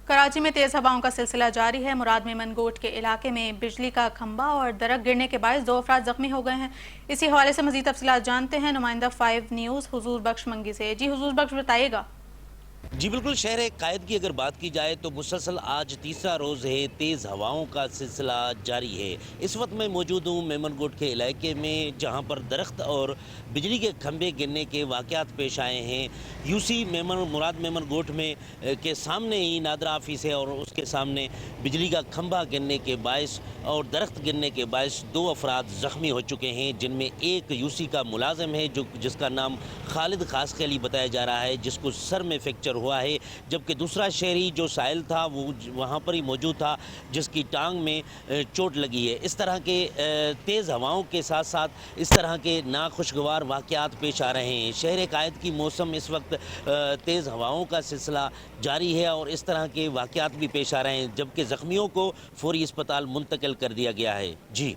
कराची में तेज हवाओं का सिलसिला जारी है। मुराद मेमन गोट के इलाके में बिजली का खंभा और दरख्त गिरने के बायस 2 अफराद जख्मी हो गए हैं। इसी हवाले से मजीद तफसीलात जानते हैं नुमाइंदा 5 न्यूज़ हुजूर बख्श मंगी से। जी हुजूर बख्श, बताइएगा। जी बिल्कुल, शहर कायद की अगर बात की जाए तो मुसलसल आज तीसरा रोज़ है, तेज़ हवाओं का सिलसिला जारी है। इस वक्त मैं मौजूद हूँ मेमन गोट के इलाके में, जहाँ पर दरख्त और बिजली के खंभे गिरने के वाक़यात पेश आए हैं। यूसी मुराद मेमन गोट में के सामने ही नादरा ऑफिस है और उसके सामने बिजली का खंभा गिरने के बायस और दरख्त गिरने के बायस 2 अफराद ज़ख्मी हो चुके हैं, जिनमें एक यूसी का मुलाजिम है जिसका नाम खालिद खासखैली बताया जा रहा है, जिसको सर में फ्रैक्चर हुआ है, जबकि दूसरा शहरी जो साहिल था वो वहाँ पर ही मौजूद था, जिसकी टांग में चोट लगी है। इस तरह के तेज़ हवाओं के साथ साथ इस तरह के नाखुशगवार वाक़यात पेश आ रहे हैं। शहर कायद की मौसम इस वक्त तेज़ हवाओं का सिलसिला जारी है और इस तरह के वाक़यात भी पेश आ रहे हैं, जबकि ज़ख्मियों को फौरी अस्पताल मुंतकिल कर दिया गया है। जी।